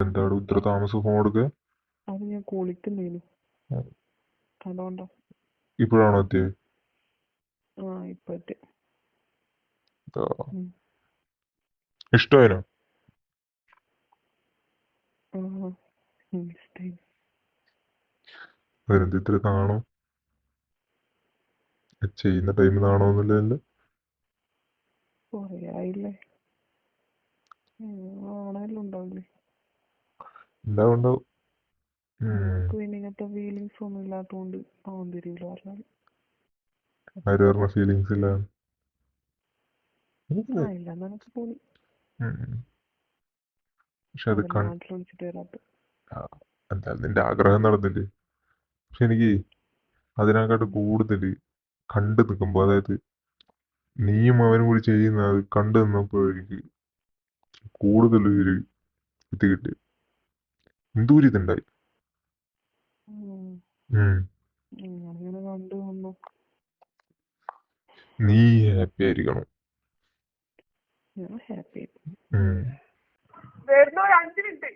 എൻ്റെ അവിടെ ഇത്ര താമസം ഫോൺ കൊടുക്കുക? അത് ഞാൻ കുളിക്കുന്നേനു, അതുകൊണ്ടാ. ഇപ്പോഴാണോ എത്തിയത്? ആ ഇപ്പൊ എത്തി. ഇഷ്ടമായിനോ? ഇഷ്ടായി. അതിനെന്ത് ഇത്ര നാണോ? ചെയ്യുന്ന ടൈം നാണോന്നില്ലല്ലോ. കൊറേ ആയില്ലേ, ആണെല്ലാം ഉണ്ടാവില്ലേ. ഉണ്ടാവും. നമുക്ക് പിന്നെ ഇങ്ങനത്തെ ഫീലിങ്സ് ഒന്നും ഇല്ലാത്തോണ്ട് അവൻ തിരിയില്ല പറഞ്ഞാൽ. ആര് പറഞ്ഞ ഫീലിങ്സ് ഇല്ല? ഇല്ല നിനക്ക് തോന്നി. പക്ഷെ അത് നാട്ടിൽ വിളിച്ചിട്ട് വരാത്ത എന്തായാലും നിന്റെ ആഗ്രഹം നടന്നില്ലേ. പക്ഷെ എനിക്ക് അതിനെക്കാട്ട് കൂടുതൽ കണ്ടു നിൽക്കുമ്പോൾ, അതായത് നീയും അവനും കൂടി ചെയ്യുന്ന അത് കണ്ടു നിന്നപ്പോൾ എനിക്ക് കൂടുതൽ ഒരു ഇത് കിട്ടി, എന്തോരം ഇതുണ്ടായി. അങ്ങനെ കണ്ടു വന്നു. നീ ഹാപ്പി ആയിരിക്കണം. ഞാൻ ഹാപ്പി. വരുന്ന ഒരു 5 മിനിറ്റ്.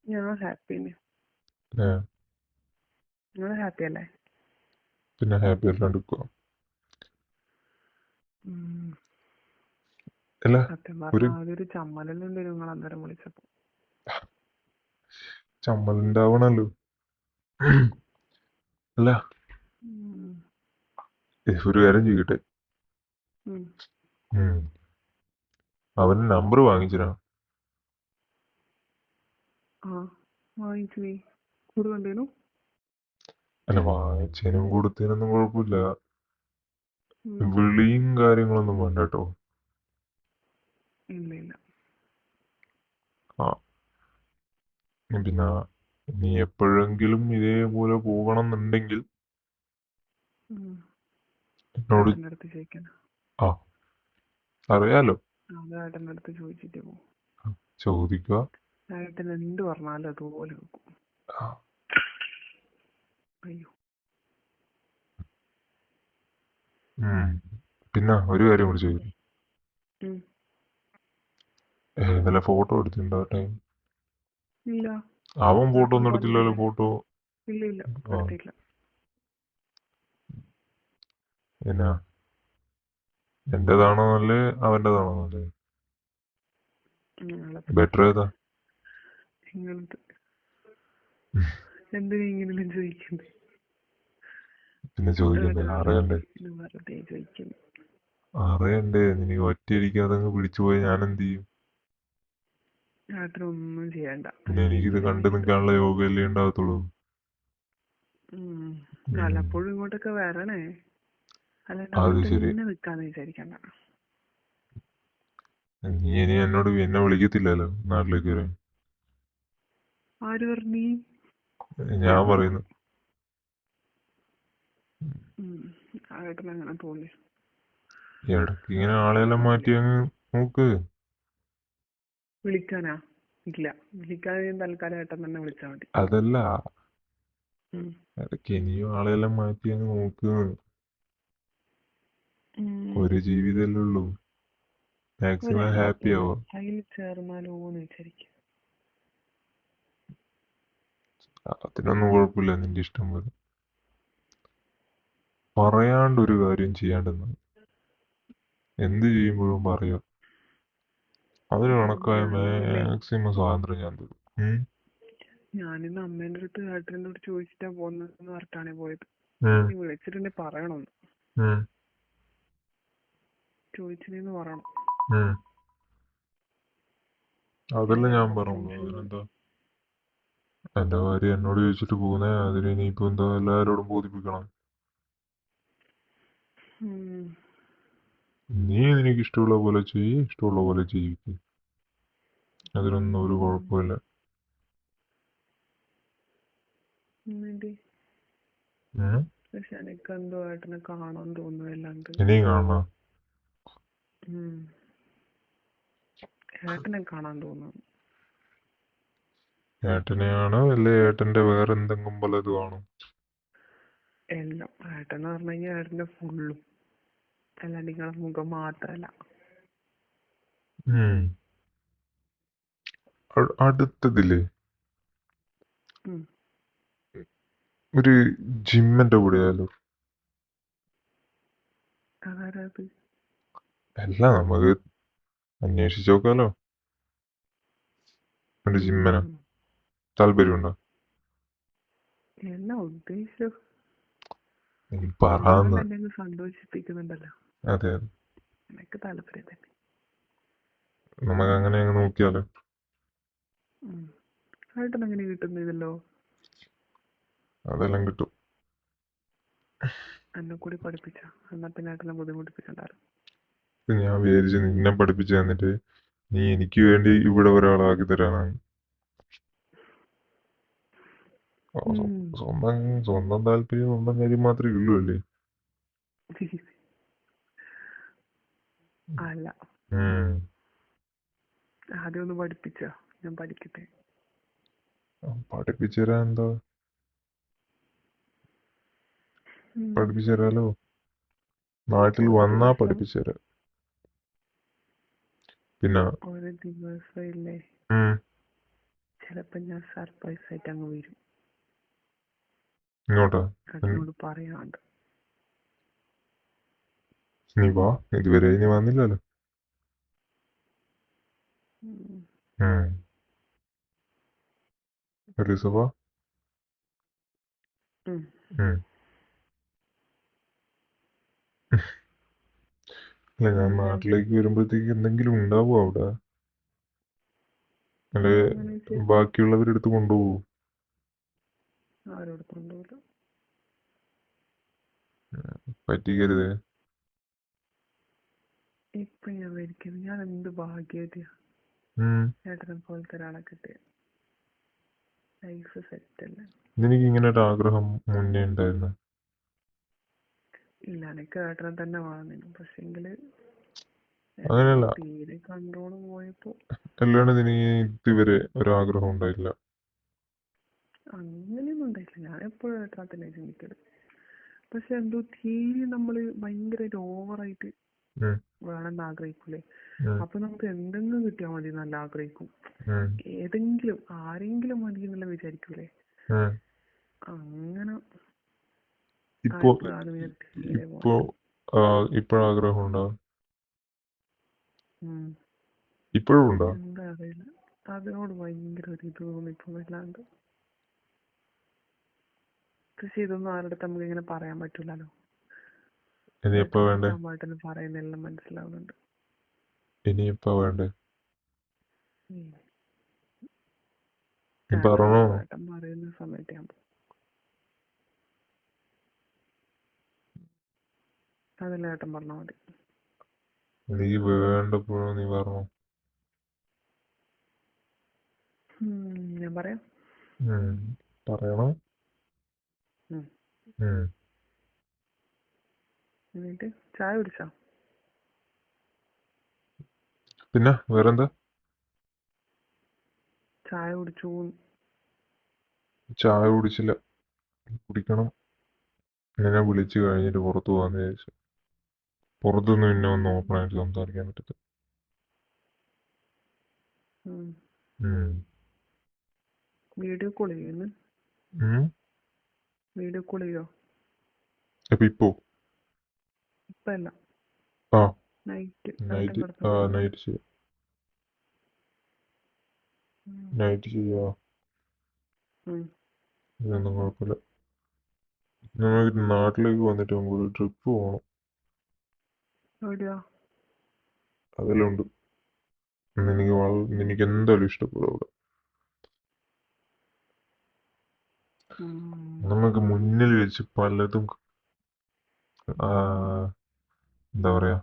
ഞാൻ ഹാപ്പി. നിങ്ങൾ ഹാപ്പി അല്ലേ? പിന്നെ ഹാപ്പി അല്ലാണ്ടിരിക്കുക അല്ല. സത്യം പറഞ്ഞാൽ അതൊരു ചമ്മലുണ്ട് നിങ്ങൾ അന്നേരം വിളിച്ചപ്പോ. ചമ്മലുണ്ടാവണല്ലോ. അല്ല, ഒരു കാര്യം ചെയ്യട്ടെ, അവന് നമ്പർ വാങ്ങിച്ചിരാ. വാങ്ങിച്ചു. നീ കൊടുക്കണ്ടേനു? അല്ല, വാങ്ങിച്ചതിനും കൊടുത്തതിനൊന്നും കുഴപ്പമില്ല. വിളിയും കാര്യങ്ങളൊന്നും വേണ്ട കേട്ടോ. ഇല്ല. പിന്നെ നീ എപ്പോഴെങ്കിലും ഇതേപോലെ പോകണം എന്നുണ്ടെങ്കിൽ എന്നോട് അറിയാലോ. ഏട്ടൻ്റെ അടുത്ത് ചോദിച്ചിട്ട് പോകും. ചോദിക്കുക. ഏട്ടൻ എന്ത് പറഞ്ഞാലും അതുപോലെ വെക്കും. അയ്യോ. പിന്നെ ഒരു കാര്യം കൂടി ചോദിക്കും. ഇന്നലെ ഫോട്ടോ എടുത്തിട്ടുണ്ടോ ടൈം? ഇല്ല. അവൻ ഫോട്ടോ ഒന്നും എടുത്തില്ലല്ലോ. ഫോട്ടോ ഇല്ല എടുത്തില്ല. എന്നാ എന്റേതാണോ നല്ലേ അവൻ്റെതാണോ നല്ലേ? ബെറ്റർ ഏതാ? എന്തിനാ ഇങ്ങനെല്ലാം ചോദിക്കുന്നത്? പിന്നെ ചോദിക്കണ്ടേ? അറിയണ്ടേ? നിനക്ക് ഒറ്റയടിക്കാതെ പിടിച്ചു പോയി ഞാൻ എന്ത് ചെയ്യും? ഒന്നും ചെയ്യണ്ട. പിന്നെ എനിക്കിത് കണ്ടു നിൽക്കാനുള്ള യോഗയല്ലേ ഉണ്ടാകത്തുള്ളൂ. വല്ലപ്പോഴും ഇങ്ങോട്ടൊക്കെ വരണേ, അത് ശരി. നിൽക്കാന്ന് വിചാരിക്കണ്ട. നീ ഇനി എന്നോട് എന്നെ വിളിക്കത്തില്ലല്ലോ നാട്ടിലേക്ക് വരാൻ. ആര് പറഞ്ഞു? ഞാൻ പറയുന്നു. അങ്ങനെ തോന്നി. ഇടയ്ക്ക് ഇങ്ങനെ ആളെല്ലാം മാറ്റി അങ്ങ് നോക്ക്. വിളിക്കാനാ? ഇല്ല, വിളിക്കാൻ തൽക്കാലം ഏട്ടൻ തന്നെ വിളിച്ചാൽ മതി. അതല്ല, ഇടയ്ക്ക് ഇനിയും ആളെല്ലാം മാറ്റി അങ്ങ് നോക്ക്. ഒരു ജീവിതമല്ലേ ഉള്ളൂ. മാക്സിമം ഹാപ്പി ആവോ. അതിൽ ചേർന്നാലോന്ന് വിചാരിക്കും. അതിനൊന്നും കുഴപ്പമില്ല, നിന്റെ ഇഷ്ടം പോലെ. പറയാണ്ട് ഒരു കാര്യം ചെയ്യാണ്ടെന്ന് എന്ത് ചെയ്യുമ്പോഴും പറയാം. അതിന് കണക്കായ മാക്സിമം സ്വാതന്ത്ര്യം ഞാൻ തരും. ഞാനിന്ന് അമ്മേന്റെ അടുത്ത് ഏട്ടനോട് ചോദിച്ചിട്ടാ പോകുന്നതെന്ന് പറഞ്ഞിട്ടാണ് പോയത്. നീ വിളിച്ചിട്ടുണ്ടെ പറയണമെന്ന്. ചോദിച്ചില്ലെന്ന് പറയണം. അതല്ല ഞാൻ പറഞ്ഞു. അതിനെന്താ? എന്റെ കാര്യം എന്നോട് ചോദിച്ചിട്ട് പോകുന്നേ, അതിന് ഇനിയിപ്പോ എന്താ എല്ലാവരോടും ബോധിപ്പിക്കണം? നീ നിനക്ക് ഇഷ്ടമുള്ള പോലെ ചെയ്യ്, ഇഷ്ടമുള്ള പോലെ ജീവിക്കും. അതിനൊന്നും ഒരു കുഴപ്പമില്ല. പക്ഷെ എനിക്കെന്തോ ഏട്ടനെ കാണാൻ തോന്നുന്നില്ലാണ്ട്. ഇനിയും കാണണം. ഏട്ടനെ കാണാൻ തോന്നുന്നു. ഏട്ടനെയാണോ അല്ലെ ഏട്ടന്റെ വേറെ എന്തെങ്കിലും പലതും? എല്ലാം. ഏട്ടൻ പറഞ്ഞു കഴിഞ്ഞാൽ ഏട്ടന്റെ ഫുള്ളും, അല്ലാണ്ട് നിങ്ങളെ മുഖം മാത്രല്ല. ഉം. അടുത്തതില്ലേ ഉം. ഒരു ജിമ്മിന്റെ കൂടെ ആയാലോ? അതാരാ അത്? അല്ല, നമുക്ക് അന്വേഷിച്ച് നോക്കാലോ. ഒരു ജിമ്മനാ ഉം. താല്പര്യമുണ്ടോ? എന്നാ ഉദ്ദേശിച്ചത്? നീ എല്ലാം കൊണ്ട് പറയാന്ന്. എന്നെ അങ്ങ് സന്തോഷിപ്പിക്കുന്നുണ്ടല്ലോ. അതെ, എനിക്ക് താല്പര്യം തന്നെ. നമുക്ക് അങ്ങനെ അങ്ങ് നോക്കിയാലോ. ഏട്ടൻ അങ്ങനെ കിട്ടുന്നില്ലല്ലോ. അതെല്ലാം കിട്ടും. എന്നെ കൂടി പഠിപ്പിച്ച എന്നാ പിന്നെ ഏട്ടനെ ബുദ്ധിമുട്ടിപ്പിക്കണ്ടായിരുന്നു. ഇത് ഞാൻ വിചാരിച്ചു നിന്നെ പഠിപ്പിച്ചു തന്നിട്ട് നീ എനിക്ക് വേണ്ടി ഇവിടെ ഒരാളാക്കി തരാനാണ്. സ്വന്തം സ്വന്തം താല്പര്യം സ്വന്തം കാര്യം മാത്രമേ ഉള്ളൂ അല്ലേ? അല്ല, ഉം. ആദ്യം ഒന്ന് പഠിപ്പിച്ച ഞാൻ പഠിക്കട്ടെ. പഠിപ്പിച്ചു തരാൻ എന്താ? പഠിപ്പിച്ചു തരാലോ. നാട്ടിൽ ഒരു വന്നാ ദിവസം പഠിപ്പിച്ചു തരാം. പിന്നെ ഒരു ദിവസം ഇല്ലേ, ഉം, ചിലപ്പോ ഞാൻ സർപ്രൈസ് ആയിട്ട് അങ്ങ് വരും. ഇങ്ങോട്ടാ? അതിനോട് പറയാണ്ട്. നീ വാ, ഇതുവരെ നീ വന്നില്ലല്ലോ. ഉം. ഒരു ദിവസം വാ. ഉം. അല്ല, ഞാൻ നാട്ടിലേക്ക് വരുമ്പോഴത്തേക്ക് എന്തെങ്കിലും ഉണ്ടാവോ അവിടെ? അല്ലെ ബാക്കിയുള്ളവരെടുത്ത് കൊണ്ടുപോകൂ? ആരോട് കൊണ്ടുപോലും പറ്റിക്കരുത്. ഇപ്പൊ ഞാൻ വരിക്കുന്നത് ഞാൻ എന്ത് ഭാഗ്യവതിയാ ഏട്ടനെ പോലത്തെ ഒരാളെ കിട്ടിയ. ലൈഫ് സെറ്റ് അല്ലേ. നിനക്ക് ഇങ്ങനെ ഒരു ആഗ്രഹം മുന്നേ ഉണ്ടായിരുന്നു? ഇല്ല, എനിക്ക് ഏട്ടനെ തന്നെ വേണമെന്നു. പക്ഷെങ്കില് അങ്ങനെയല്ല, തീരെ കൺട്രോള് പോയപ്പോ അല്ലാണ്ട് നിനക്ക് ഇതുവരെ ഒരാഗ്രഹം ഉണ്ടായില്ല? അങ്ങനെയൊന്നും ഉണ്ടായിട്ടില്ല. ഞാൻ എപ്പോഴും ഏട്ടനെ തന്നെ ചിന്തിക്കല്. പക്ഷെ എന്തോ തീരെ നമ്മള് ഭയങ്കരമായിട്ട് ഓവറായിട്ട് വേണമെന്ന് ആഗ്രഹിക്കൂലേ? അപ്പൊ നമുക്ക് എന്തെങ്കിലും കിട്ടിയാൽ മതി എന്നല്ല ആഗ്രഹിക്കും. ഏതെങ്കിലും ആരെങ്കിലും മതി എന്നുള്ള വിചാരിക്കൂലേ? അങ്ങനെ ആയപ്പോഴാണ് ഞാൻ തീരെ ഇപ്പോഴാഗ്രഹം ഉണ്ടോ? ഇപ്പോഴും ഉണ്ടോ? എന്താ അറിയില്ല, അതിനോട് ഭയങ്കര ഒരു ഇത് തോന്നിപ്പോ വല്ലാണ്ട്. പക്ഷെ ഇതൊന്നും ആരുടെ നമുക്ക് ഇങ്ങനെ പറയാൻ പറ്റൂലല്ലോ. ഇനിയിപ്പോ വേണ്ടേ? ഏട്ടന് പറയുന്നെല്ലാം മനസ്സിലാവുന്നുണ്ട്. ഇനിയിപ്പോ വേണ്ടേ? ഏട്ടൻ പറഞ്ഞോ. പറയുന്ന സമയത്ത് ഞാൻ പോകും. അതെല്ലാം ഏട്ടൻ പറഞ്ഞാൽ മതി. നീ വേണ്ടപ്പോഴോ നീ പറഞ്ഞോ. ഞാൻ പറയാം. പറയണം. എന്നിട്ട് ചായ കുടിച്ചോ? പിന്നെ വേറെന്താ? ചായ കുടിച്ചു. ചായ കുടിച്ചില്ല, കുടിക്കണം. നിന്നെ വിളിച്ചു കഴിഞ്ഞിട്ട് പുറത്തു പോകാന്ന് വിചാരിച്ചു. പുറത്തുനിന്ന് പിന്നെ ഒന്ന് ഓപ്പണായിട്ട് സംസാരിക്കാൻ പറ്റത്തില്ല. വീഡിയോ കോൾ ചെയ്യുന്നു. വീഡിയോ കോൾ ചെയ്യോ? അപ്പൊ ഇപ്പോ ഇപ്പൊ അല്ല, നൈറ്റ് നൈറ്റ് ചെയ്യാം. നൈറ്റ് ചെയ്യാ. ഇതൊന്നും കുഴപ്പമില്ല. നമുക്ക് നാട്ടിലേക്ക് വന്നിട്ട് നമുക്കൊരു ട്രിപ്പ് പോകണം. എവിടെയാ? അതെല്ലാം ഉണ്ട്. നിനക്ക് എന്തായാലും ഇഷ്ടപ്പെടും അവിടെ. നമുക്ക് മുന്നിൽ വെച്ച് പലതും എന്താ പറയാ,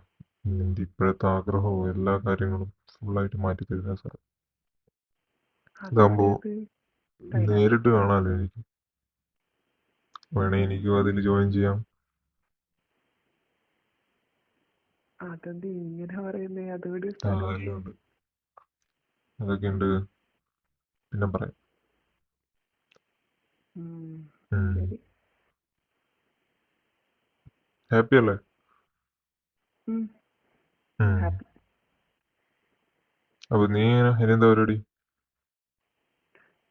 നിന്റെ ഇപ്പോഴത്തെ ആഗ്രഹവും എല്ലാ കാര്യങ്ങളും ഫുള്ളായിട്ട് മാറ്റി തരുന്ന സ്ഥലം. അതാകുമ്പോ നേരിട്ട് കാണാമല്ലോ എനിക്ക്. വേണേ എനിക്കും അതിൽ ജോയിൻ ചെയ്യാം. അതെന്ത് ഇങ്ങനെ പറയുന്നേ? അതെവിടെ അതെല്ലാം ഉണ്ട്. അതൊക്കെ ഉണ്ട്, പിന്നെ പറയാം. ഹാപ്പി അല്ലേ? ഹാപ്പി. അപ്പൊ നീ ഇനിയെന്താ പരിപാടി?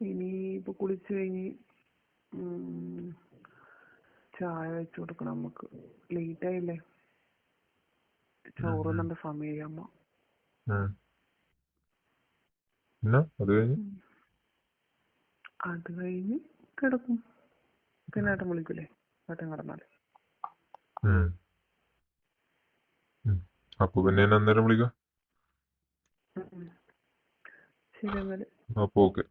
ഇനി ഇപ്പൊ കുളിച്ച് കഴിഞ്ഞ് ചായ വെച്ചു കൊടുക്കണം നമുക്ക്. ലേറ്റ് ആയില്ലേ, ചോറ് നല്ല സമയമായി അമ്മ. പിന്നെ അത് കഴിഞ്ഞ് അത് കഴിഞ്ഞ് കിടക്കും. പിന്നെ ഏട്ടൻ വിളിക്കൂലേ, ഏട്ടൻ കിടന്നാല്. അപ്പൊ പിന്നെ എന്നെ അന്നേരം വിളിക്കാം. ശരി എന്നാല്. അപ്പൊ ഓക്കെ.